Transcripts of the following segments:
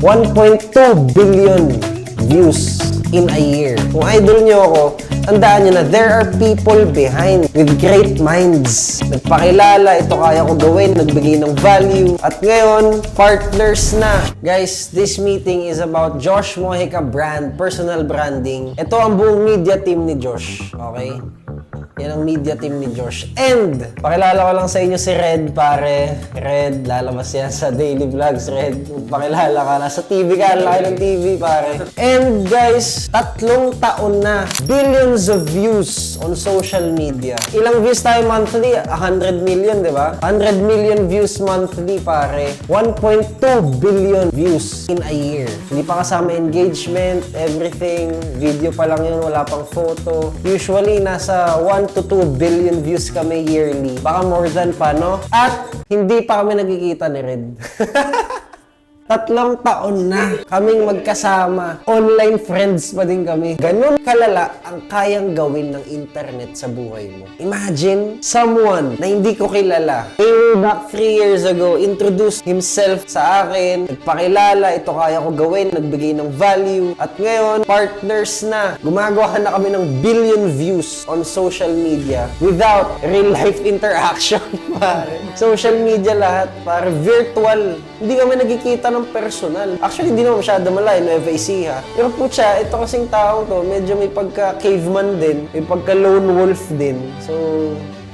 1.2 billion views in a year. Kung idol nyo ako, tandaan nyo na there are people behind with great minds. Nagpakilala, ito kaya ko gawin, nagbigay ng value. At ngayon, partners na. Guys, this meeting is about Josh Mojica brand, personal branding. Ito ang buong media team ni Josh. Okay? Yan ang media team ni Josh. And, pakilala ko lang sa inyo si Red, pare. Red, lalabas yan sa daily vlogs. Red, pakilala ka. Nasa TV ka, laki ng TV, pare. And guys, 3 taon na. Billions of views on social media. Ilang views tayo monthly? 100 million, di ba? 100 million views monthly, pare. 1.2 billion views in a year. Hindi pa kasama engagement, everything. Video pa lang yun, wala pang photo. Usually, nasa 1 to 2 billion views kami yearly. Baka more than pa, no? At hindi pa kami nagkikita ni Red. 3 taon na kaming magkasama. Online friends pa din kami. Ganun kalala ang kayang gawin ng internet sa buhay mo. Imagine, someone na hindi ko kilala, way back 3 years ago, introduced himself sa akin, nagpakilala, ito kaya ko gawin, nagbigay ng value. At ngayon, partners na. Gumagawa na kami ng billion views on social media without real-life interaction. Social media lahat, para virtual. Hindi kami nagkikita ng personal. Actually, hindi naman masyado malayo, Nueva Ecija. Pero po siya, ito kasing taong to, medyo may pagka-caveman din, may pagka-lone wolf din. So,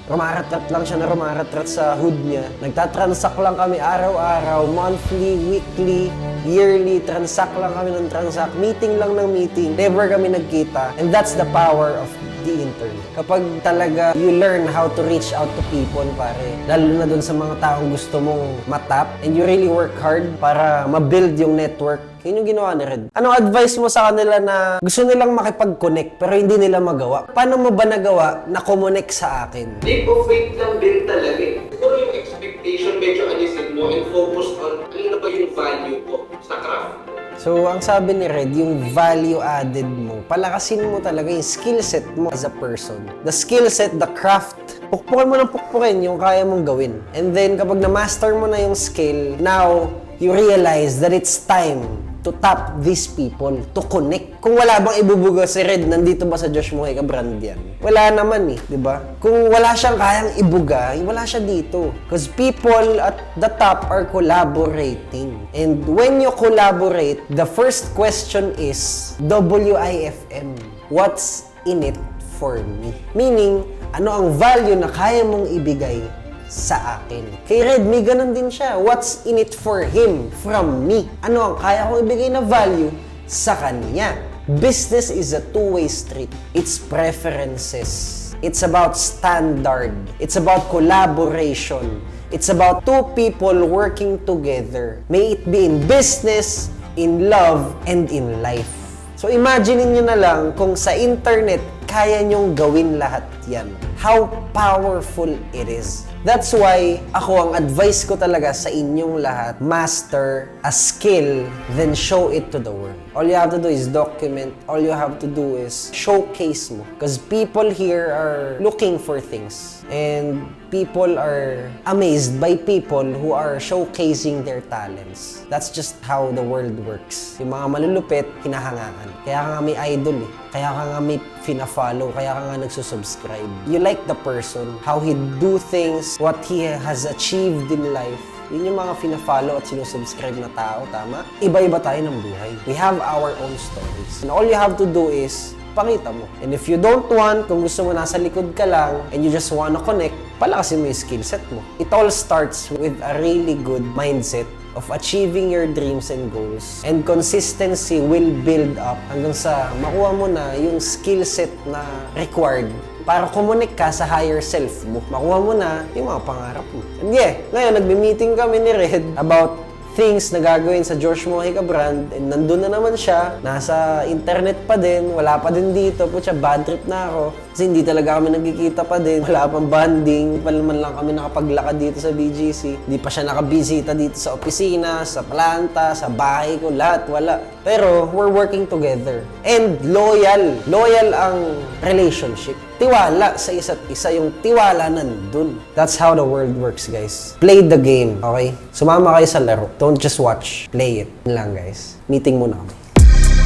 rumaratrat lang siya na rumaratrat sa hood niya. Nagtatransact lang kami araw-araw, monthly, weekly, yearly, transact lang kami ng transact, meeting lang ng meeting. Never kami nagkita. And that's the power of the internet. Kapag talaga you learn how to reach out to people, pare, lalo na dun sa mga taong gusto mong matap, and you really work hard para ma-build yung network, yun yung ginawa ni Red. Anong advice mo sa kanila na gusto nilang makipag-connect pero hindi nila magawa? Paano mo ba nagawa na connect sa akin? Leap of faith lang din talaga eh. Siguro yung expectation medyo alisin mo and focus on ano ba yung value ko sa craft. So, ang sabi ni Red, yung value added mo, palakasin mo talaga yung skill set mo as a person. The skill set, the craft, pukpukin mo ng pukpukin yung kaya mong gawin. And then, kapag na-master mo na yung skill, now, you realize that it's time to tap these people, to connect. Kung wala bang ibubuga si Red, nandito ba sa Josh Mojica brand yan? Wala naman eh, di ba? Kung wala siyang kayang ibuga, wala siya dito. Because people at the top are collaborating. And when you collaborate, the first question is, WIFM, what's in it for me? Meaning, ano ang value na kaya mong ibigay sa akin. Kay Red, may ganun din siya. What's in it for him from me? Ano ang kaya kong ibigay na value sa kanya? Business is a two-way street. It's preferences. It's about standard. It's about collaboration. It's about two people working together. May it be in business, in love, and in life. So imagine niyo na lang kung sa internet, kaya nyong gawin lahat yan. How powerful it is. That's why ako ang advice ko talaga sa inyong lahat, master a skill, then show it to the world. All you have to do is document. All you have to do is showcase mo. Because people here are looking for things. And people are amazed by people who are showcasing their talents. That's just how the world works. Yung mga malulupit, hinahangaan. Kaya ka nga may idol eh. Kaya ka nga may fina-follow. Kaya ka nga nagsusubscribe. You like the person, how he do things, what he has achieved in life. Yun yung mga fina-follow at sinusubscribe na tao, tama? Iba-iba tayo ng buhay. We have our own stories. And all you have to do is pakita mo. And if you don't want, kung gusto mo nasa likod ka lang, and you just wanna connect, palakasin mo yung skill set mo. It all starts with a really good mindset of achieving your dreams and goals. And consistency will build up hanggang sa makuha mo na yung skill set na required para kumonek ka sa higher self mo. Makuha mo na yung mga pangarap mo. And yeah, ngayon nagme-meeting kami ni Red about things na gagawin sa Josh Mojica brand, and nandun na naman siya, nasa internet pa din, wala pa din dito, putya, bad trip na ako, kasi hindi talaga kami nagkikita pa din, wala pang bonding, palaman lang kami nakapaglakad dito sa BGC, hindi pa siya nakabisita dito sa opisina, sa planta, sa bahay ko, lahat, wala. Pero, we're working together. And loyal ang relationship. Tiwala sa isa't isa, yung tiwala nandun. That's how the world works, guys. Play the game, okay? Sumama kayo sa laro. Don't Don't just watch. Play it. Yun lang, guys. Meeting muna kami.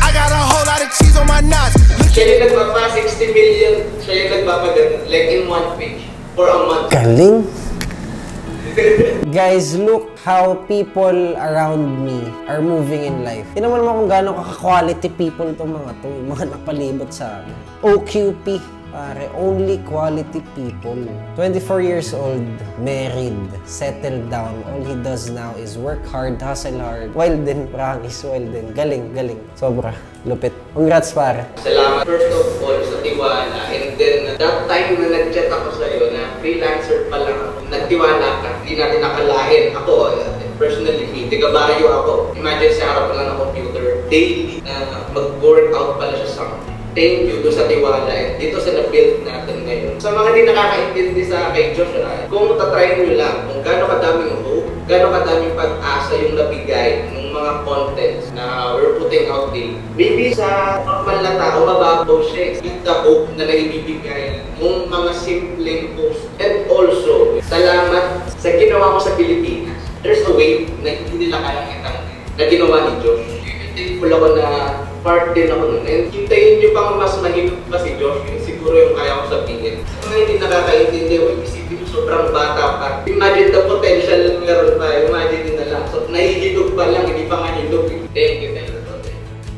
I got a whole lot of cheese on my nuts. Siya yung nagpapa 60 million, siya yung nagpapagano, like in one page, for a month. Galing! Guys, look how people around me are moving in life. Tingnan mo naman kung gaano kaka-quality people itong mga to, yung mga napalibot sa amin. OQP, pare, only quality people. 24 years old, married, settled down. All he does now is work hard, hustle hard. Wild din, promise, wild din. Galing, galing. Sobra, lupit. Congrats, pare. Salamat first of all sa tiwala, and then that time na nag-chat ako sa'yo na freelancer pa lang ako, nagtiwala ka, hindi natin nakalain. Ako, personally, tiga Baguio ako. Imagine sa harap lang ng computer, daily na mag-workout pala siya sa thank you doon sa tiwala and dito sa na-build natin ngayon. Sa mga hindi nakakaintindi sa kay Joshua, kung tatry nyo lang kung gaano kadaming hope, gaano kadaming pag-asa yung nabigay ng mga contents na we're putting out daily. Maybe sa normal na tao, mababaw siya. With the hope na naibibigay ng mga simpleng post. And also, salamat sa ginawa mo sa Pilipinas. There's a way na hindi nila kayang itanggi na ginawa ni Josh. Thankful ako na part din ako nun. And hintayin nyo pang mas mahirap pa si Josh. Yun siguro yung kaya ko sabihin. Sa mga hindi nakakaintindi, isipin mo sobrang bata pa. Imagine the potential na meron pa. Imagine din na lang. So, nahihilog pa lang, hindi pa nga hilog. Thank you.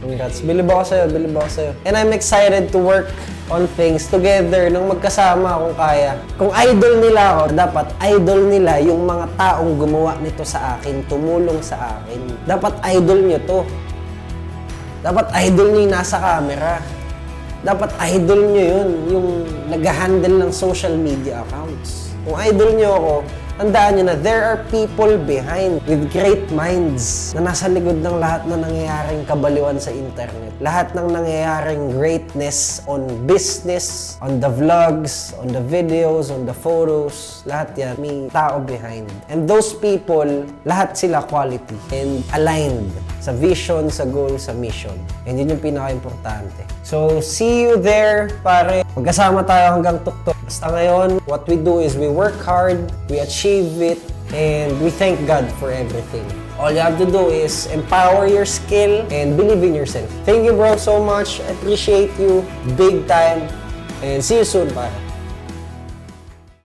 Congrats. Bilib ako sa'yo, bilib ako sa'yo. And I'm excited to work on things together nung magkasama kung kaya. Kung idol nila ako, dapat idol nila yung mga taong gumawa nito sa akin, tumulong sa akin. Dapat idol nyo to. Dapat idol nyo yung nasa camera. Dapat idol nyo yun, yung nag-handle ng social media accounts. Kung idol nyo ako, tandaan nyo na there are people behind with great minds na nasa likod ng lahat na nangyayaring kabaliwan sa internet. Lahat ng nangyayaring greatness on business, on the vlogs, on the videos, on the photos, lahat yan, may tao behind. And those people, lahat sila quality and aligned sa vision, sa goal, sa mission. And yun yung pinaka-importante. So, see you there, pare. Magkasama tayo hanggang tuktok. Basta ngayon, what we do is we work hard, we achieve it, and we thank God for everything. All you have to do is empower your skill and believe in yourself. Thank you, bro, so much. I appreciate you big time. And see you soon, pare.